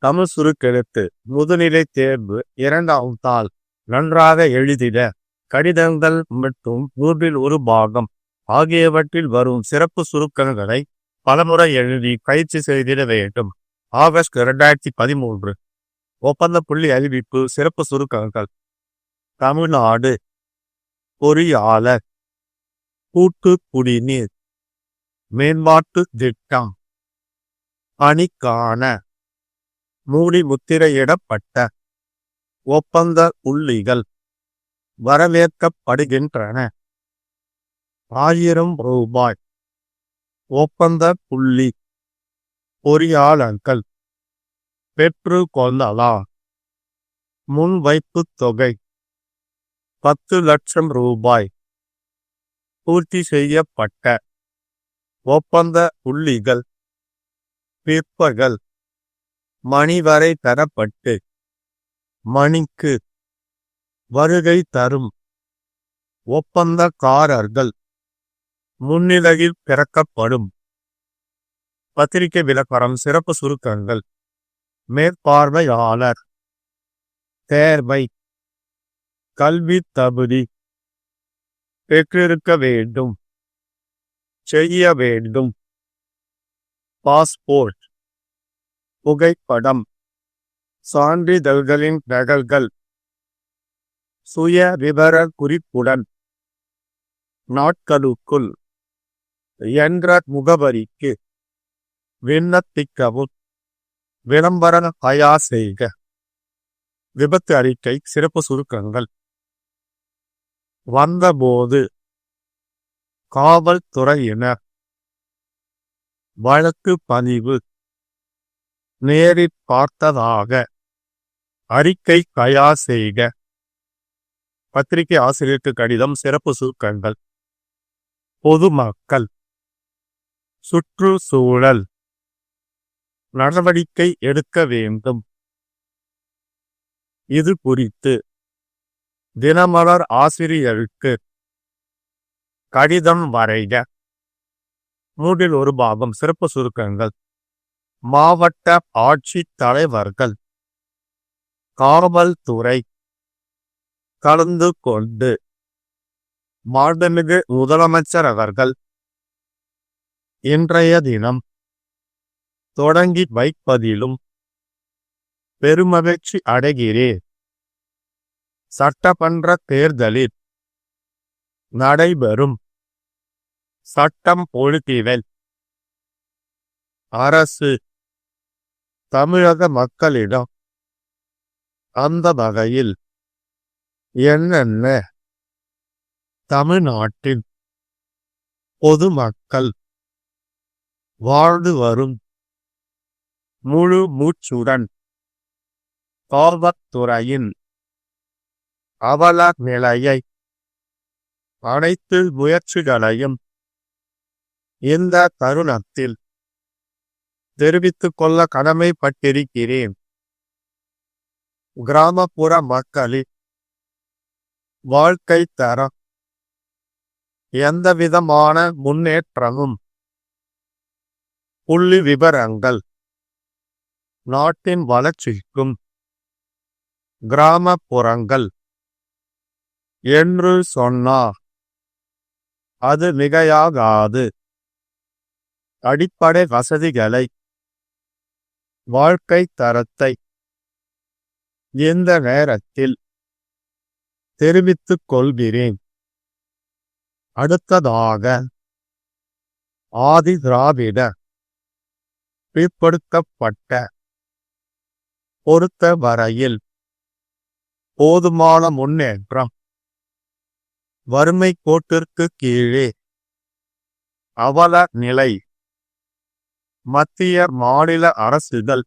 தமிழ் சுருக்கெழுத்து முதுநிலை தேர்வு 2ஆம் தாள். நன்றாக எழுதிட. கடிதங்கள் மற்றும் 1/1 பாகம் ஆகியவற்றில் வரும் சிறப்பு சுருக்கங்களை பலமுறை எழுதி பயிற்சி செய்திட வேண்டும். ஆகஸ்ட் 2013. ஒப்பந்த புள்ளி அறிவிப்பு. சிறப்பு சுருக்கங்கள். தமிழ்நாடு பொறியாளர் கூட்டு குடிநீர் மேம்பாட்டு திட்டம் பணிக்கான மூடி முத்திரையிடப்பட்ட ஒப்பந்த புள்ளிகள் வரவேற்கப்படுகின்றன. 1000 ரூபாய் ஒப்பந்த புள்ளி பொறியாளர்கள் பெற்று கொள்ளலாம். முன்வைப்பு தொகை 10 லட்சம் ரூபாய். பூர்த்தி செய்யப்பட்ட ஒப்பந்த புள்ளிகள் பிற்பகல் மணி வரை தரப்பட்டு மணிக்கு வருகை தரும் ஒப்பந்தக்காரர்கள் முன்னிலையில் பிறக்கப்படும். பத்திரிகை விளம்பரம். சிறப்பு சுருக்கங்கள். மேற்பார்வையாளர் தேர்வை கல்வி தகுதி பெற்றிருக்க வேண்டும். செய்ய வேண்டும். பாஸ்போர்ட் புகைப்படம் சான்றிதழ்களின் நகல்கள் சுய விவர குறிப்புடன் நாட்களுக்குள் என்ற முகவரிக்கு விண்ணப்பிக்கவும். விளம்பர தயார் செய்க. விபத்து அறிக்கை. சிறப்பு சுருக்கங்கள். வந்தபோது காவல்துறையினர் வழக்கு பதிவு நேரில் பார்த்ததாக அறிக்கை தயார் செய்க. பத்திரிகை ஆசிரியருக்கு கடிதம். சிறப்பு சுருக்கங்கள். பொதுமக்கள் சுற்றுச்சூழல் நடவடிக்கை எடுக்க வேண்டும். இது குறித்து தினமலர் ஆசிரியருக்கு கடிதம் வரைக. 1/1 பாகம். சிறப்பு சுருக்கங்கள். மாவட்ட ஆட்சித் தலைவர்கள் காவல்துறை கலந்து கொண்டு மாண்புமிகு முதலமைச்சர் அவர்கள் இன்றைய தினம் தொடங்கி வைப்பதிலும் பெருமகிழ்ச்சி அடைகிறேன். சட்டமன்ற தேர்தலில் நடைபெறும் சட்டம் ஒழுங்கில் அரசு தமிழக மக்களிடம் அந்த வகையில் என்னென்ன தமிழ்நாட்டில் பொதுமக்கள் வாழ்ந்து வரும் முழு மூச்சுடன் காவல்துறையின் அவல நிலையை அனைத்து முயற்சிகளையும் இந்த தருணத்தில் தெரிவித்துக் கொள்ள கடமைப்பட்டிருக்கிறேன். கிராமப்புற மக்களின் வாழ்க்கை தரம் எந்தவிதமான முன்னேற்றமும் புள்ளி விவரங்கள் நாட்டின் வளர்ச்சிக்கும் கிராமப்புறங்கள் என்று சொன்னார் அது மிகையாகாது. அடிப்படை வசதிகளை வாழ்க்கை தரத்தை இந்த நேரத்தில் தெரிவித்துக் கொள்கிறேன். அடுத்ததாக ஆதி திராவிட பிற்படுத்தப்பட்ட பொறுத்த வரையில் போதுமான முன்னேற்றம் வறுமை கோட்டிற்கு கீழே அவல நிலை மத்திய மாநில அரசுகள்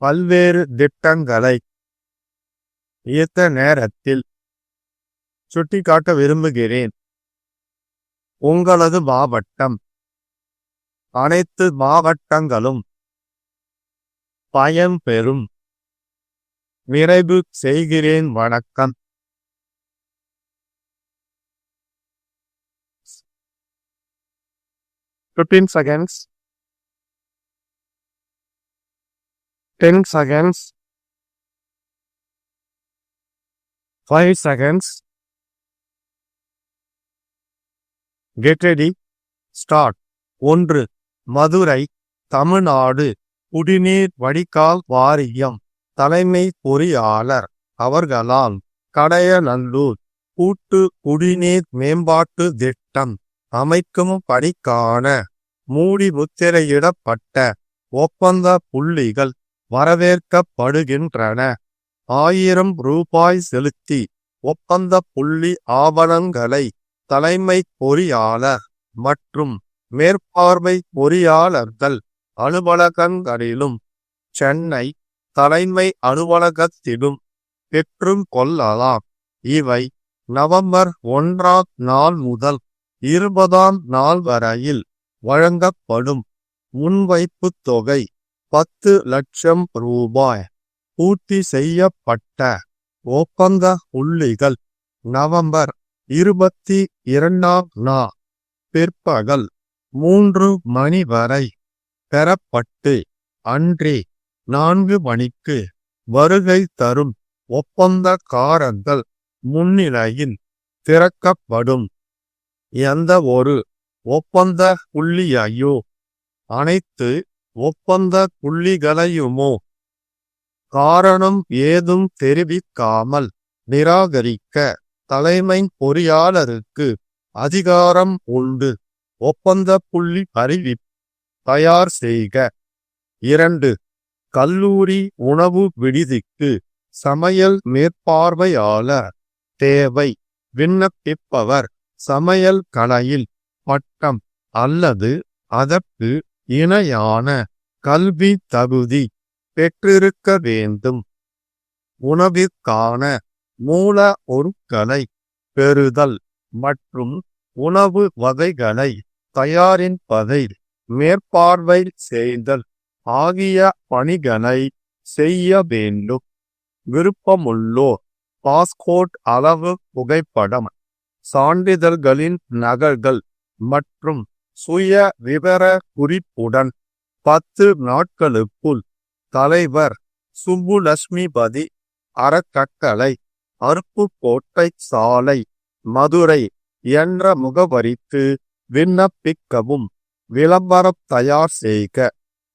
பல்வேறு திட்டங்களை இந்த நேரத்தில் சுட்டிக்காட்ட விரும்புகிறேன். உங்களது மாவட்டம் அனைத்து மாவட்டங்களும் பயன்பெறும். நிறைவு செய்கிறேன். வணக்கம். 15 seconds. 10 seconds, 5 seconds. Get ready. Start. 1. Madurai, Tamil Nadu குடிநீர் வடிகால் வாரியம் தலைமை பொறியாளர் அவர்களால் கடையநல்லூர் கூட்டு குடிநீர் மேம்பாட்டு திட்டம் அமைக்கும் பணிக்கான மூடி முத்திரையிடப்பட்ட ஒப்பந்த புள்ளிகள் வரவேற்கப்படுகின்றன. 1000 ரூபாய் செலுத்தி ஒப்பந்த புள்ளி ஆவணங்களை தலைமை பொறியாளர் மற்றும் மேற்பார்வை பொறியாளர்கள் அலுவலகங்களிலும் சென்னை தலைமை அலுவலகத்திலும் பெற்றும் கொள்ளலாம். இவை நவம்பர் 1ஆம் நாள் முதல் 20ஆம் நாள் வரையில் வழங்கப்படும். முன்வைப்புத் தொகை 10 லட்சம் ரூபாய். பூர்த்தி செய்யப்பட்ட ஒப்பந்த புள்ளிகள் நவம்பர் 22ஆம் நாள் பிற்பகல் 3 மணி வரை பெறப்பட்டு அன்றே 4 மணிக்கு வருகை தரும் ஒப்பந்தக்காரர்கள் முன்னிலையில் திறக்கப்படும். எந்த ஒரு ஒப்பந்த புள்ளியையோ அனைத்து ஒப்பந்த புள்ளிகளையுமோ காரணம் ஏதும் தெரிவிக்காமல் நிராகரிக்க தலைமை பொறியாளருக்கு அதிகாரம் உண்டு. ஒப்பந்த புள்ளி அறிவிப்பு தயார் செய்க. 2. கல்லூரி உணவு விடுதிக்கு சமையல் மேற்பார்வையாளர் தேவை. விண்ணப்பிப்பவர் சமையல் கலையில் பட்டம் அல்லது அதற்கு இணையான கல்வி தகுதி பெற்றிருக்க வேண்டும். உணவிற்கான மூல பொருட்களை பெறுதல் மற்றும் உணவு வகைகளை தயாரிப்பதை மேற்பார்வை செய்தல் ஆகிய பணிகளை செய்ய வேண்டும். விருப்பமுள்ளோர் பாஸ்போர்ட் அளவு புகைப்படம், சான்றிதழ்களின் நகல்கள் மற்றும் சுய விவர குறிப்புடன் 10 நாட்களுக்குள் தலைவர் சுப்புலட்சுமிபதி அறக்கட்டளை, அருப்புக்கோட்டை சாலை, மதுரை என்ற முகவரிக்கு விண்ணப்பிக்கவும். விளம்பரம் தயார் செய்க.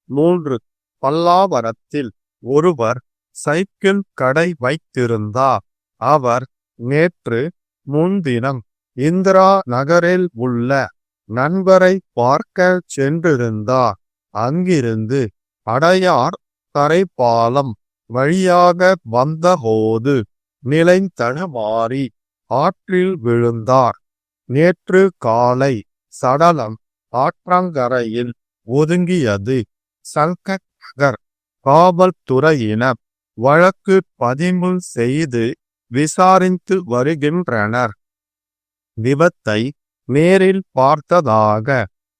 3. பல்லாவரத்தில் ஒருவர் சைக்கிள் கடை வைத்திருந்தார். அவர் நேற்று முன்தினம் இந்திரா நகரில் உள்ள நண்பரை பார்க்க சென்றிருந்தார். அங்கிருந்து அடையார் தரைப்பாலம் வழியாக வந்தபோது நிலை தடுமாறி ஆற்றில் விழுந்தார். நேற்று காலை சடலம் ஆற்றங்கரையில் ஒதுங்கியது. சங்கர் நகர் காவல்துறையினர் வழக்கு பதிவு செய்து விசாரித்து வருகின்றனர். விபத்தை நேரில் பார்த்ததாக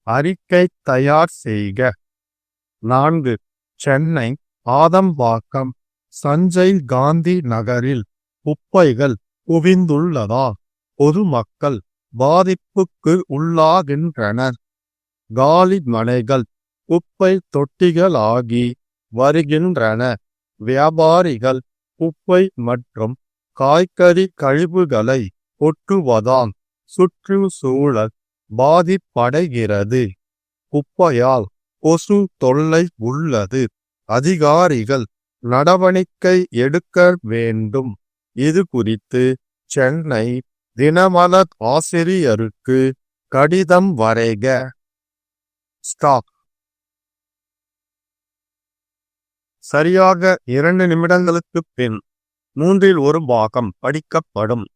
அறிக்கை தயார் செய்க. 4. சென்னை ஆதம்பாக்கம் சஞ்சய் காந்தி நகரில் குப்பைகள் குவிந்துள்ளதால் பொதுமக்கள் பாதிப்புக்கு உள்ளாகின்றனர். காலி மனைகள் குப்பை தொட்டிகளாகி வருகின்றன. வியாபாரிகள் குப்பை மற்றும் காய்கறி கழிவுகளை கொட்டுவதால் சுற்றுச்சூழல் பாதிப்படைகிறது. குப்பையால் கொசு தொல்லை உள்ளது. அதிகாரிகள் நடவடிக்கை எடுக்க வேண்டும். இது குறித்து சென்னை தினமலர் ஆசிரியருக்கு கடிதம் வரைக. ஸ்டாப். சரியாக 2 நிமிடங்களுக்கு பின் 1/3 பாகம் படிக்கப்படும்.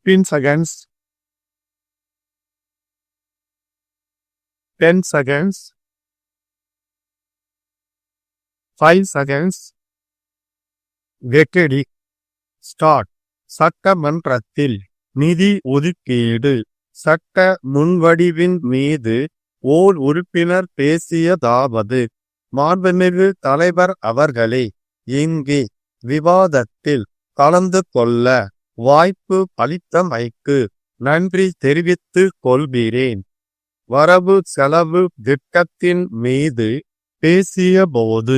15 seconds, 10 seconds, 5 seconds. Get ready. Start. சட்டமன்றத்தில் நிதி ஒதுக்கீடு. சட்ட முன்வடிவின் மீது ஓர் உறுப்பினர் பேசியதாவது: மாண்புமிகு தலைவர் அவர்களே, இங்கே விவாதத்தில் கலந்து கொள்ள வாய்ப்பு அளித்தமைக்கு நன்றி தெரிவித்துக் கொள்கிறேன். வரவு செலவு திட்டத்தின் மீது பேசியபோது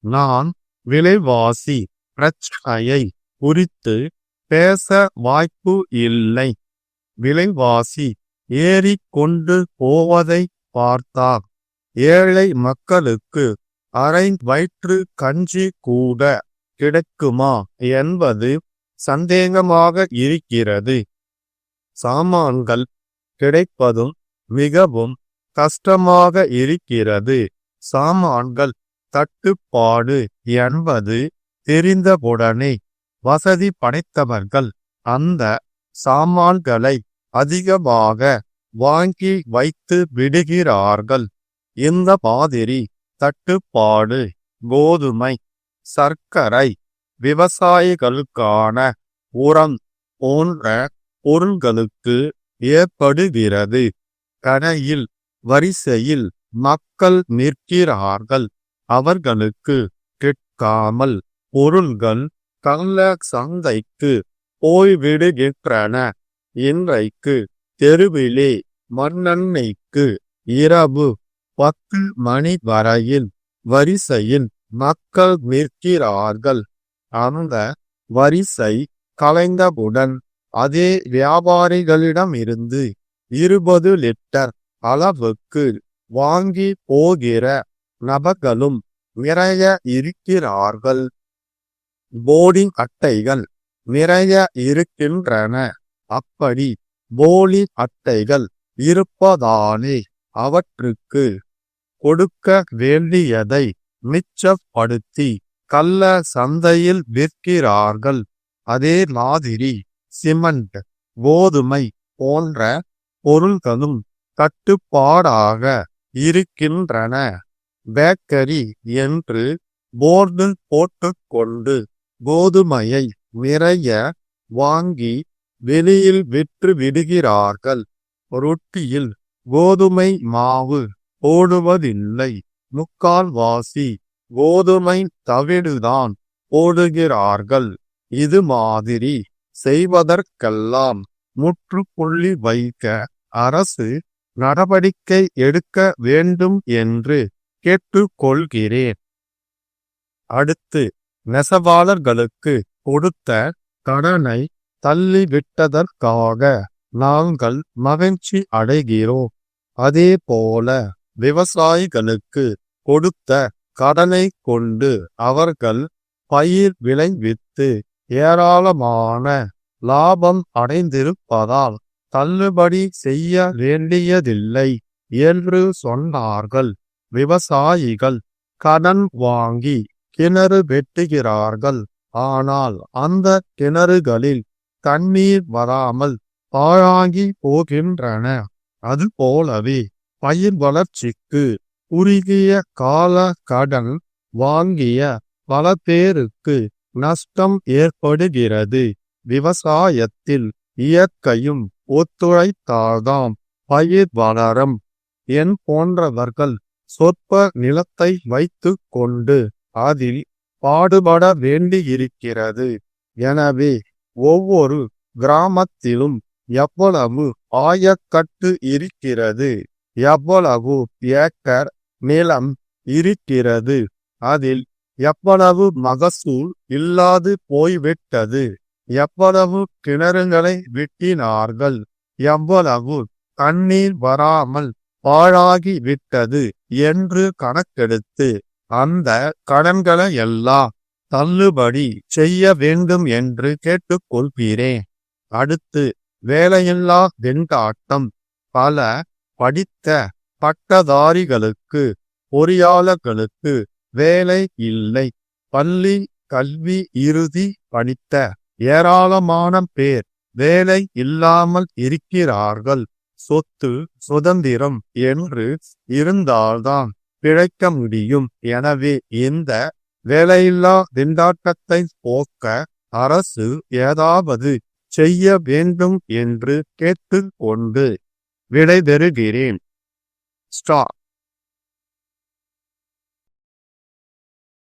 நான் விலைவாசி பிரச்சனையை குறித்து பேச வாய்ப்பு இல்லை. விலைவாசி ஏறிக்கொண்டு போவதை பார்த்தால் ஏழை மக்களுக்கு அரை வயிற்று கஞ்சி கூட கிடைக்குமா என்பது சந்தேகமாக இருக்கிறது. சாமான்கள் கிடைப்பதும் மிகவும் கஷ்டமாக இருக்கிறது. சாமான்கள் தட்டுப்பாடு என்பது தெரிந்தவுடனே வசதி படைத்தவர்கள் அந்த சாமான்களை அதிகமாக வாங்கி வைத்து விடுகிறார்கள். இந்த மாதிரி தட்டுப்பாடு கோதுமை, சர்க்கரை, விவசாயிகளுக்கான உரம் போன்ற பொருள்களுக்கு ஏற்படுகிறது. கடையில் வரிசையில் மக்கள் நிற்கிறார்கள். அவர்களுக்கு கிடைக்காமல் பொருள்கள் கள்ள சந்தைக்கு போய்விடுகின்றன. இன்றைக்கு தெருவிலே மண்ணெண்ணெய்க்கு இரவு 10 மணி வரையில் வரிசையில் மக்கள் நிற்கிறார்கள். அந்த வரிசை கலைந்தவுடன் அதே வியாபாரிகளிடமிருந்து 20 லிட்டர் அளவுக்கு வாங்கி போகிற நபர்களும் நிறைய இருக்கிறார்கள். போர்டிங் அட்டைகள் நிறைய இருக்கின்றன. அப்படி போலி அட்டைகள் இருப்பதாலே அவற்றுக்கு கொடுக்க வேண்டியதை மிச்சப்படுத்தி கள்ள சந்தையில் விற்கிறார்கள். அதே மாதிரி சிமெண்ட், கோதுமை போன்ற பொருள்களும் தட்டுப்பாடாக இருக்கின்றன. பேக்கரி என்று போர்டு போட்டுக்கொண்டு கோதுமையை நிறைய வாங்கி வெளியில் விற்று விடுகிறார்கள். ரொட்டியில் கோதுமை மாவு போடுவதில்லை. முக்கால்வாசி கோதுமை தவிடுதான் போடுகிறார்கள். இது மாதிரி செய்வதற்கெல்லாம் முற்றுப்புள்ளி வைக்க அரசு நடவடிக்கை எடுக்க வேண்டும் என்று கேட்டுக்கொள்கிறேன். அடுத்து, நெசவாளர்களுக்கு கொடுத்த கடனை தள்ளிவிட்டதற்காக நாங்கள் மகிழ்ச்சி அடைகிறோம். அதே போல விவசாயிகளுக்கு கொடுத்த கடனை கொண்டு அவர்கள் பயிர் விளைவித்து ஏராளமான லாபம் அடைந்திருப்பதால் தள்ளுபடி செய்ய வேண்டியதில்லை என்று சொன்னார்கள். விவசாயிகள் கடன் வாங்கி கிணறு வெட்டுகிறார்கள். ஆனால் அந்த கிணறுகளில் தண்ணீர் வராமல் பாழாகி போகின்றன. அதுபோலவே பயிர் வளர்ச்சிக்கு குறுகிய கால கடன் வாங்கிய பல பேருக்கு நஷ்டம் ஏற்படுகிறது. விவசாயத்தில் இயற்கையும் ஒத்துழைத்தால்தான் பயிர் வளரும். என் போன்றவர்கள் சொற்ப நிலத்தை வைத்து கொண்டு அதில் பாடுபட வேண்டியிருக்கிறது. எனவே ஒவ்வொரு கிராமத்திலும் எவ்வளவு ஆயக்கட்டு இருக்கிறது, எவ்வளவு ஏக்கர் நிலம் இருக்கிறது, அதில் எவ்வளவு மகசூல் இல்லாது போய்விட்டது, எவ்வளவு கிணறுகளை வெட்டினார்கள், எவ்வளவு தண்ணீர் வராமல் பாழாகி விட்டது என்று கணக்கெடுத்து அந்த கடன்களை எல்லாம் தள்ளுபடி செய்ய வேண்டும் என்று கேட்டுக்கொள்கிறேன். அடுத்து, வேலையில்லா திண்டாட்டம். பல படித்த பட்டதாரிகளுக்கு, பொறியாளர்களுக்கு வேலை இல்லை. பள்ளி கல்வி இறுதி படித்த ஏராளமான பேர் வேலை இல்லாமல் இருக்கிறார்கள். சொத்து சுதந்திரம் என்று இருந்தால்தான் பிழைக்க முடியும். எனவே இந்த வேலையில்லா திண்டாட்டத்தை போக்க அரசு ஏதாவது செய்ய வேண்டும் என்று கேட்டுக்கொண்டு விடைபெறுகிறேன். ஸ்டாப்.